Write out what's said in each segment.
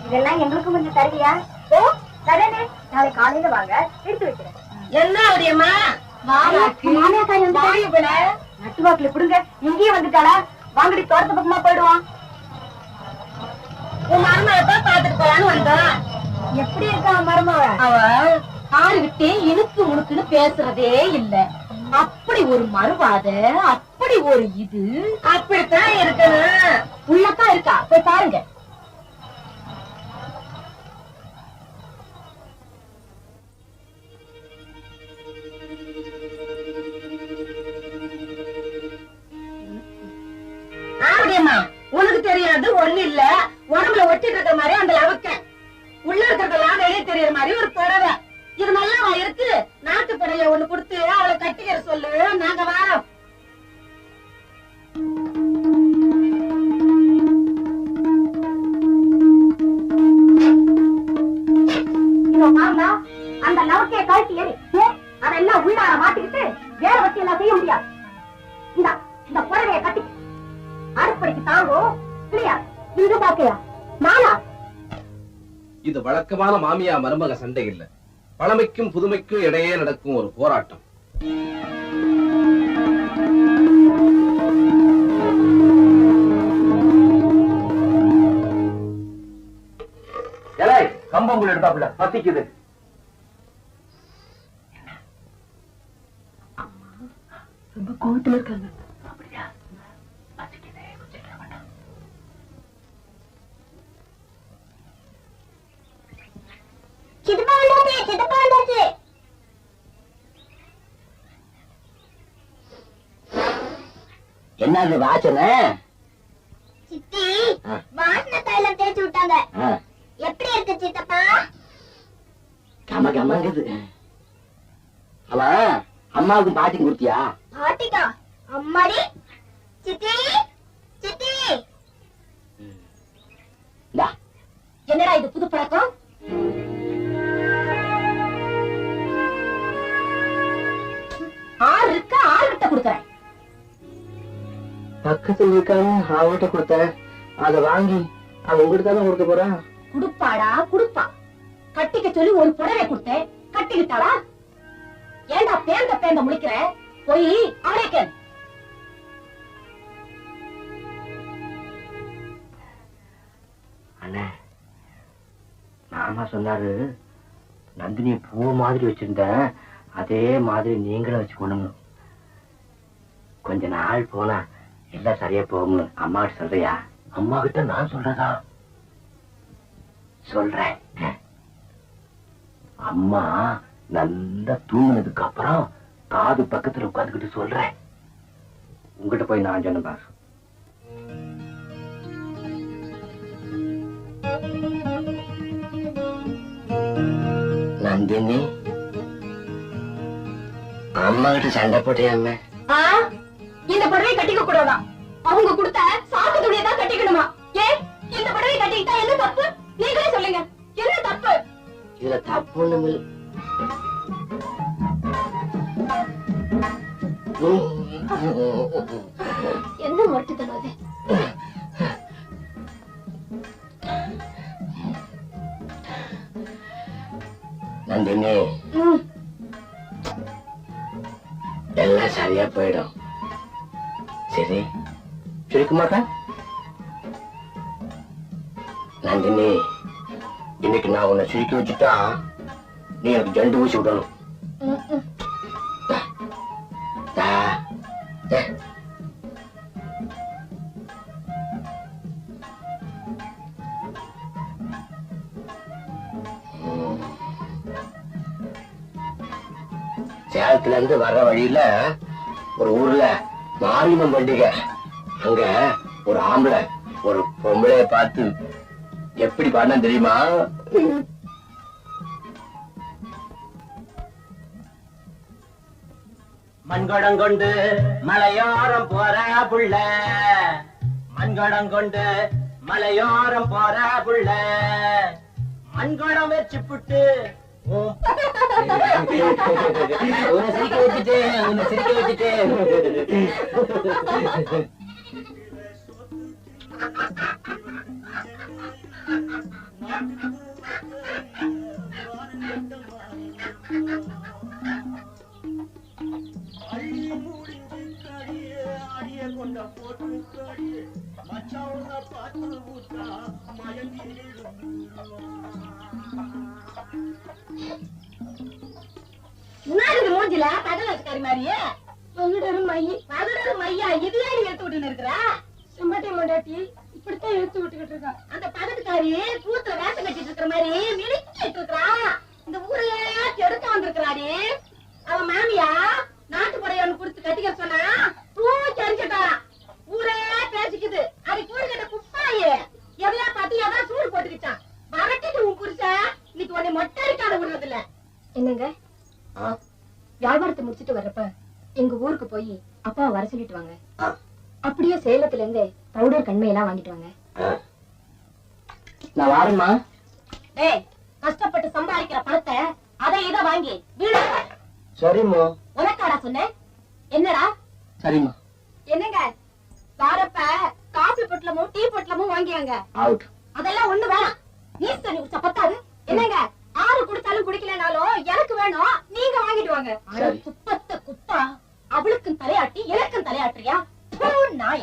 இதெல்லாம் எங்களுக்கு கொஞ்சம் தருவியா? ஓ தரேனே, நாளை காலையில வாங்க, எடுத்து வைக்கிறேன். என்ன அப்படியம்மா நட்டுவாக்குல பிடுங்க. இங்கேயே வந்துட்டாளா? வாங்கடி, தோட்டத்து பக்கமா போயிடுவான். உன் மருமகத்தான் பாத்துட்டு போலான்னு வந்தான். எப்படி இருக்கா மருமக? அவ ஆறுகிட்டே இனுக்கு முனுக்குன்னு பேசுறதே இல்ல. அப்படி ஒரு மறுவாத, அப்படி ஒரு இது, அப்படித்தான் இருக்கணும். உள்ளதான் இருக்கா, போய் பாருங்க. அப்படியம்மா உனக்கு தெரியாது ஒண்ணு இல்ல. உடம்புல ஒட்டிட்டு இருக்கிற மாதிரி அந்த லவக்க, உள்ள இருக்கிறதெல்லாம் வெளியே தெரியற மாதிரி ஒரு புடவை. இது நல்லா இருக்கு. நாட்டு புடவைய ஒண்ணு கொடுத்து அவளை கட்டிக்கிற சொல்லு, நாங்க வரோம். அந்த லவக்கைய கழட்டி எறி. அதெல்லாம் உள்ளார மாட்டிக்கிட்டு வேற வச்சு எல்லாம் செய்ய முடியாது. இந்த புடவைய கட்டி அடுப்படிக்கு தாங்கும். இல்லையா? இங்க பாக்கையா நானா? இது வழக்கமான மாமியா மருமக சண்டை இல்ல, பழமைக்கும் புதுமைக்கும் இடையே நடக்கும் ஒரு போராட்டம். கம்பங்குள் எடுத்தாப்புல பசிக்குது. ரொம்ப கோவத்துல இருக்காங்க. என்னது வாசனை? சித்தி வாசனை தைலம் தேய்ச்சி விட்டாங்க. எப்படி இருக்கு சித்தப்பா? கம கமங்குது. அவ அம்மாவுக்கு பாட்டிங் கொடுத்தியா? பாட்டிக்கா? அம்மாடி. சித்தி சித்தி, என்னடா இது புது பழக்கம்? ஆறு இருக்க, ஆறு கிட்ட கொடுக்கறேன். பக்கத்துல இருக்காங்க, அவகிட்ட கொடுத்த அத வாங்கி அவன் உங்ககிட்ட தானே கொடுக்க போறான். குடுப்பாடா குடுப்பா. கட்டிக்க சொல்லி ஒரு புடவை கொடுத்தேன், கட்டிக்கிட்டாளா? ஏண்டா பேந்த பேந்த முடிக்கிற? போய் அவரே கேள். அண்ணே, மாமா சொன்னாரு நந்தினிய பூ மாதிரி வச்சிருந்தேன், அதே மாதிரி நீங்களும் வச்சுக்கணும். கொஞ்ச நாள் போனா எல்லாம் சரியா போகும்னு அம்மா கிட்ட சொல்றியா? அம்மா கிட்ட நான் சொல்றதா? சொல்றேன். அம்மா நல்லா தூங்கினதுக்கு அப்புறம் காது பக்கத்துல உட்காந்துக்கிட்டு சொல்றேன். உங்ககிட்ட போய் நான் சொன்ன பாரு. நந்தினி, அம்மா கிட்ட சண்டை போட்டியாமே? இந்த புடவை கட்டிக்க கூடாதா? அவங்க கொடுத்த சாக்கு துணியை தான் கட்டிக்கணுமா? ஏன் இந்த புடவை கட்டிக்கிட்டா என்ன தப்பு? நீங்களே சொல்லுங்க, என்ன தப்பு? இதுல தப்பு ஒண்ணுமில்ல. என்ன மொட்டு தருவது? நந்தினி, எல்லாம் சரியா போயிடும். சரி, சிரிக்க மாட்டேன். நந்தினி, இன்னைக்கு நான் உன்னை சிரிக்க வச்சுட்டா நீ எனக்கு ஜண்டு ஊசி விடணும். சேலத்துல இருந்து வர்ற வழியில ஒரு ஊர்ல மாரியம்மன் பண்டிகை. அங்க ஒரு ஆம்பளை ஒரு பொம்பளைய பார்த்து எப்படி பாடினா தெரியுமா? மண்கொடம் கொண்டு மலையோரம் போற புள்ள, மண்கொடம் கொண்டு மலையோரம் போற புள்ள, மண்கொடம் வச்சு புட்டு உன்னை சிரிக்க வச்சுட்டேன், உன்னை சிரிக்க வச்சுட்டேன். முன்னாடி மூஞ்சில தகவல்காரி மாதிரியே பகுடரும் மையா இதையே நீ எடுத்து விட்டு இருக்கிறா செம்பாட்டி மண்டாட்டி இப்படித்தான் இழுத்து விட்டுக்கிட்டு இருக்கா. அந்த பகட்டுக்காரி கூத்துல வேஷம் கட்டிட்டு இருக்கிற மாதிரி மினிக்கிட்டு இருக்கிறா. இந்த ஊரையே கெடுத்து வந்திருக்கிறாடி. அவன் மாமியா நாட்டுப்படையான்னு குடுத்து கட்டிக்க சொன்னா தூக்கி அடிச்சுட்டா. ஊரே பேசிக்குது. அது கூடு கட்ட குப்பாயே எதையா பார்த்து எதாவது சூடு போட்டுக்கிட்டான். வரட்டிட்டு உன் புருஷ இன்னைக்கு உன்னை மொட்டை அடிக்காத விடுறது இல்ல. என்னங்க வியாபாரத்தை முடிச்சிட்டு வர்றப்ப எங்க ஊருக்கு போய் அப்பாவை வர சொல்லிட்டு வாங்க. அப்படியே சேலத்துல இருந்து பவுடர் கண்மையெல்லாம் வாங்கிட்டு வாங்க. நான் வாரேம்மா. டேய் கஷ்டப்பட்டு சம்பாதிக்கிற பணத்தை அதை இதை வாங்கி வீடு சரிம்மா. உனக்காடா சொன்னேன். என்னடா சரிம்மா. என்னங்க வாரப்ப காபி பொட்டலமும் டீ பொட்டலமும் வாங்கியாங்க. அவுட். அதெல்லாம் ஒண்ணு வேணாம். நீர் தண்ணி குடிச்சா பத்தாது. என்னங்க ஆறு குடிச்சாலும் குடிக்கலனாலும் எனக்கு வேணும். நீங்க வாங்கிட்டு வாங்க. குப்பத்தை குப்பா அவளுக்கும் தலையாட்டி எனக்கும் தலையாட்டுறியா நாய.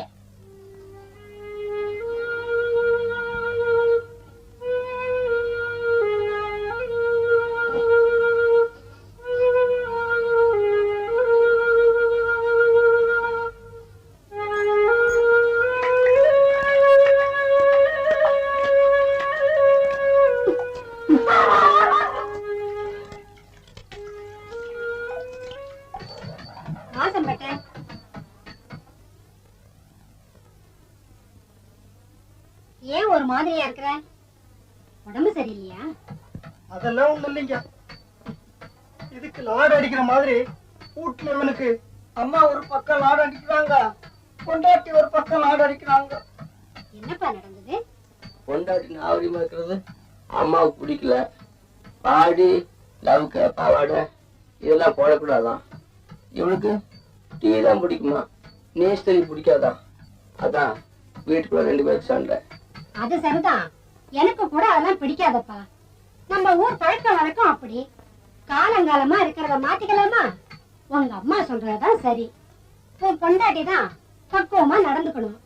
ஏன் ஒரு மாதிரியா இருக்கிற? உடம்பு சரியில்லையா? அதெல்லாம் ஒண்ணு இல்லைங்க. இதுக்கு லாடு அடிக்கிற மாதிரி வீட்டுல இவனுக்கு அம்மா ஒரு பக்கம் லாடு அடிக்கிறாங்க, பொண்டாட்டி ஒரு பக்கம் லாடு அடிக்கிறாங்க. என்னப்பா நடந்தது? பொண்டாட்டி நாவரியமா இருக்கிறது அம்மாவுக்கு பிடிக்கல. பாடி லவுக்க பாவாடை இதெல்லாம் போடக்கூடாதான். இவனுக்கு டீ தான் பிடிக்குமா, நேஸ்தரி பிடிக்காதான். அதான் வீட்டுக்குள்ள 2 பேருக்கு சண்டை. அது சரிதான். எனக்கு கூட அதெல்லாம் பிடிக்காதப்பா. நம்ம ஊர் பழக்க வழக்கம் அப்படி. காலங்காலமா இருக்கிறத மாத்திக்கலாமா? உங்க அம்மா சொல்றதுதான் சரி. உன் பொண்டாட்டி தான் பக்குவமா நடந்துக்கணும்.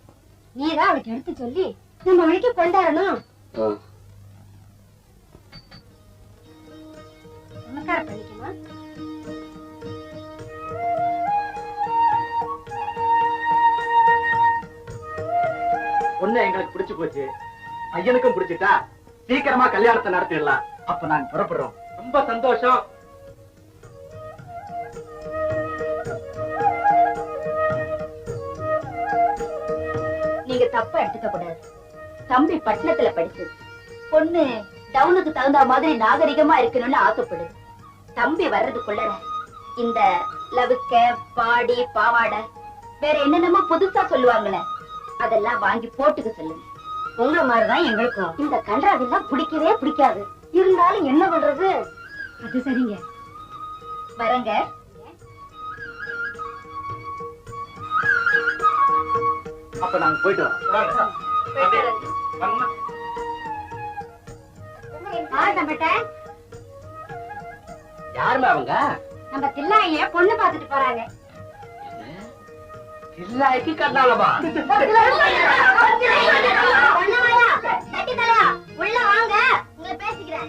நீதான் அவளுக்கு எடுத்து சொல்லி நம்ம வழிக்கு கொண்டாடணும். நமஸ்காரம் பண்ணிக்கமா? பொண்ணு எங்களுக்கு பிடிச்சு போச்சு, பையனுக்கும் பிடிச்சிட்டா சீக்கிரமா கல்யாணத்தை நடத்திடலாம். அப்ப நாங்க புறப்படுறோம். ரொம்ப சந்தோஷம். நீங்க தப்பா எடுத்துக்க கூடாது. தம்பி பட்டணத்துல படிச்சு பொண்ணு டவுனுக்கு தகுந்த மாதிரி நாகரிகமா இருக்கணும்னு ஆசைப்படுது. தம்பி வர்றதுக்குள்ள இந்த லவுக்க பாடி பாவாடை வேற என்னென்னமோ புதுசா சொல்லுவாங்களே அதெல்லாம் வாங்கி போட்டுக்க சொல்லுங்க. உங்களை மாதிரிதான் எங்களுக்கும் இந்த கன்றாவெல்லாம் பிடிக்கவே பிடிக்காது. இருந்தாலும் என்ன பண்றது? அது சரிங்க, வரங்க. அப்ப நாங்க போயிட்டு வரோம். யாருமா அவங்க? நம்ம தில்லாய பொண்ணு பாத்துட்டு போறாங்க. தில்லாய்க்கு கண்ணாலமா? உள்ள வாங்க, உங்களை பேசிக்கிறேன்.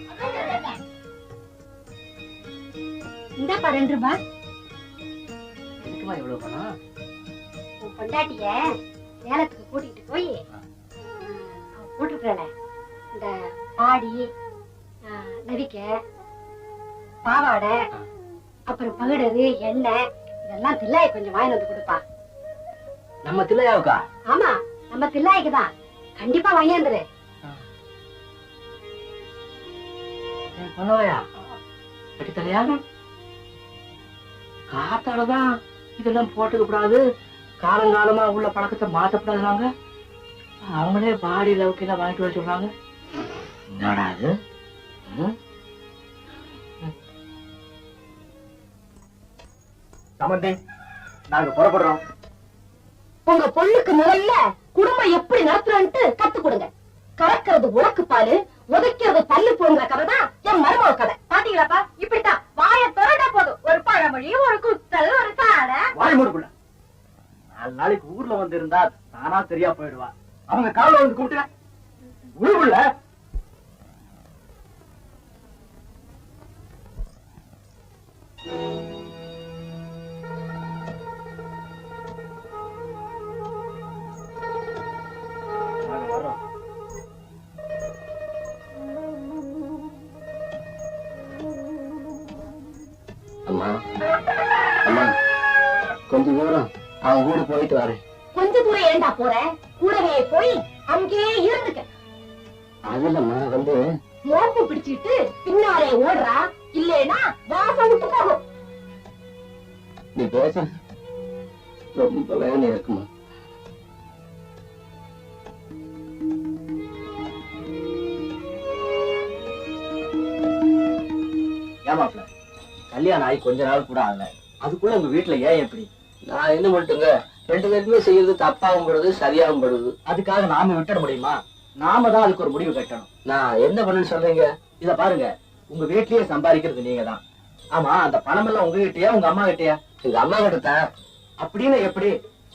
இந்த 2 ரூபாய். எதுக்குமா இவ்வளவு பணம்? உன் பொண்டாட்டிய சேலத்துக்கு கூட்டிட்டு போய் போட்டுக்கிறேன். இந்த பாடி நவிக்க பாவாடை அப்புறம் பகடரு எண்ணெய் இதெல்லாம் தில்லாய் கொஞ்சம் வாங்கி வந்து கொடுப்பா. நம்ம தில்லையாவுக்கா? ஆமா, நம்ம தில்லாய்க்கு தான். கண்டிப்பா வாங்கியாந்துரு. பண்ணவையா கட்டித்தலையா? காத்தாலதான் இதெல்லாம் போட்டுக்க கூடாது, காலங்காலமா உள்ள பழக்கத்தை மாத்தக்கூடாது. நாங்க அவங்களே பாடி லவுக்கு எல்லாம் வாங்கிட்டு வர சொல்றாங்க. என்னடா அது? சம்பந்தி, நாங்க புறப்படுறோம். உங்க பொண்ணுக்கு முதல்ல குடும்பம் எப்படி நடத்துறோன்ட்டு கத்து கொடுங்க. கறக்கிறது உனக்கு பாலு, உதைக்கிறது பல்லு போங்கிற கதை தான் என் மருமக கதை. பாத்தீங்களாப்பா, இப்படித்தான் வாய திறந்தா போதும், ஒரு பழமொழி, ஒரு குத்தல், ஒரு சாடை. வாய் மூடுக்குள்ள 4 நாளைக்கு ஊர்ல வந்து இருந்தா தானா சரியா போயிடுவா. அவங்க காலைல வந்து கூப்பிட்டு உழுவுல அம்மா அம்மா கொஞ்சம் தூரம் அவன் கூட போயிட்டு வரேன். கொஞ்ச தூரம் ஏண்டா போற? கூடவே போய் அங்கேயே இருந்துக்க. அதுலம்மா வந்து மோப்பு பிடிச்சிட்டு பின்னாலே ஓடுறா, இல்லேனா வாசம் விட்டு போகும். நீ பேச ரொம்ப வேதனை இருக்குமா? ஏமாப்ல கல்யாணம் ஆகி கொஞ்ச நாள் கூட ஆகல, அதுக்குள்ள உங்க வீட்டுல ஏன் எப்படி? நான் என்ன மட்டுங்க 2 பேருக்குமே செய்யறது தப்பாகவும் படுது சரியாகவும் படுது. அதுக்காக நாம விட்டுட முடியுமா? நாம தான் அதுக்கு ஒரு முடிவு கட்டணும். நான் என்ன பண்ணு சொல்றீங்க? இத பாருங்க, உங்க வீட்லயே சம்பாதிக்கிறது நீங்க தான். ஆமா, அந்த பணம் எல்லாம் உங்ககிட்டயா உங்க அம்மா கிட்டயா? எங்க அம்மா கிட்ட தான். அப்படின்னு எப்படி?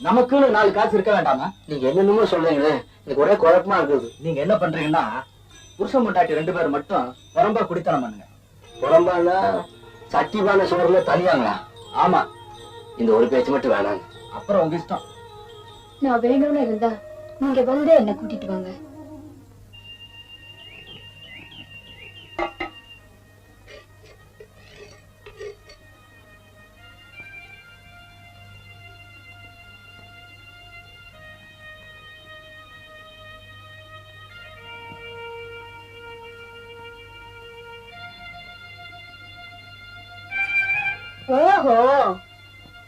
நமக்குன்னு 4 காசு இருக்க வேண்டாமா? நீங்க என்னென்னமோ சொல்றீங்களே, எனக்கு ஒரே குழப்பமா இருக்குது. நீங்க என்ன பண்றீங்கன்னா, புருஷன் பொண்டாட்டி 2 பேர் மட்டும் புறம்பா குடித்தனம் பண்ணுங்க. புறம்பானா சட்டிபான சோறுல தனியாங்களா? ஆமா, இந்த ஒரு பேச்சு மட்டும் வேணாங்க. அப்புறம் உங்க இஷ்டம். நான் வேணும்னு இருந்தா நீங்க வந்து என்ன கூட்டிட்டு வாங்க. ஓஹோ,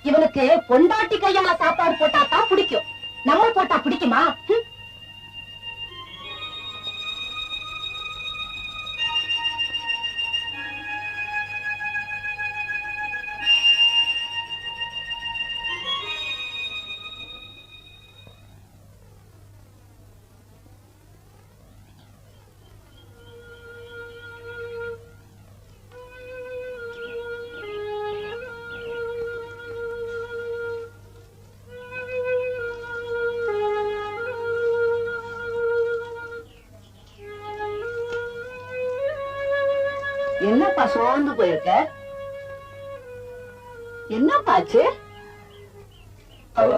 இவனுக்கு பொண்டாட்டி கையால சாப்பாடு போட்டா தான் பிடிக்கும், நம்ம போட்டா பிடிக்குமா? என்னப்பா சோர்ந்து போயிருக்க? என்னப்பாச்சு? அவ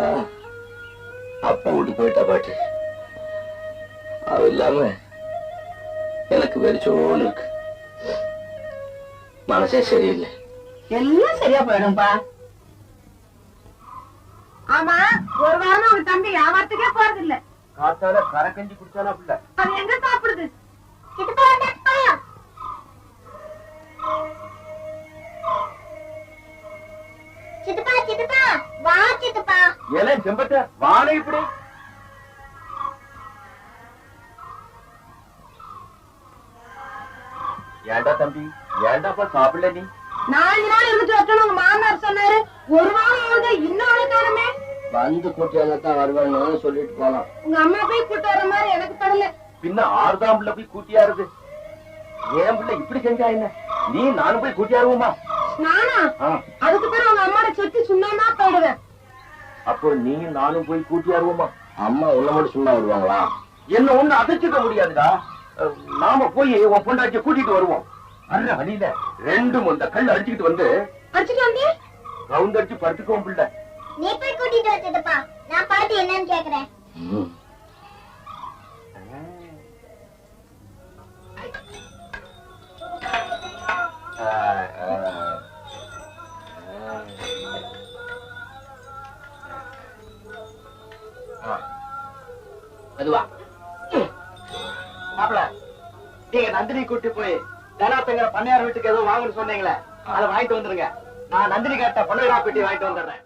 அப்பா விட்டு போயிட்டா பாட்டு. அவ இல்லாம எனக்கு வெறிச்சோன்னு இருக்கு. மனசே சரியில்லை. எல்லாம் சரியா போயிடும்பா. ஆமா, ஒரு வாரம் அவன் தம்பி வியாபாரத்துக்கே போறது இல்ல. காத்தால கரை கஞ்சி குடிச்சானா பிள்ளை? அது எங்க சாப்பிடுது? சித்தப்பா சித்தப்பா வா சித்தப்பா. ஏலே செம்பட்ட வாழை இப்படி? ஏண்டா தம்பி, ஏண்டாப்பா சாப்பிடல நீ? 4 நாள் இருந்துட்டு வரணும் உங்க மாமனார் சொன்னாரு. ஒரு வாரம் ஆகுது, இன்னும் ஆளு காணுமே. வந்து கூட்டியாதான் வருவான்னு சொல்லிட்டு போலாம். உங்க அம்மா போய் கூட்டு வர மாதிரி எனக்கு படல. பின்ன 6ஆம் பிள்ளை போய் கூட்டியாருது. ஏன் பிள்ளை இப்படி செஞ்சா என்ன? நீ நானும் போய் கூட்டியாருவோமா? நானா? அதுக்கு பிறகு உங்க அம்மாட சொத்தி சுண்ணாமா போயிடுவேன். அப்போ நீ நானும் போய் கூட்டியாருவோமா? அம்மா உள்ள மட்டும் சும்மா விடுவாங்களா? என்ன ஒண்ணு அதிர்ச்சிக்க முடியாதுடா. நாம போய் உன் பொண்டாட்டிய கூட்டிட்டு வருவோம். வர்ற வழியில 2 முந்த கல் அடிச்சுக்கிட்டு வந்து அடிச்சுட்டு வந்து ரவுண்ட் அடிச்சு படுத்துக்குவோம் பிள்ளை. நீ போய் கூட்டிட்டு வா சித்தப்பா, நான் பாட்டு என்னன்னு கேக்குறேன். அதுவா மாப்பிள, நீங்க நந்தினி கூட்டி போய் தனாத்தங்கிற பண்ணையார் வீட்டுக்கு ஏதோ வாங்கன்னு சொன்னீங்களே, அதை வாங்கிட்டு வந்துருங்க. நான் நந்தினி கேட்ட பொண்ணு பெட்டி வாங்கிட்டு வந்துடுறேன்.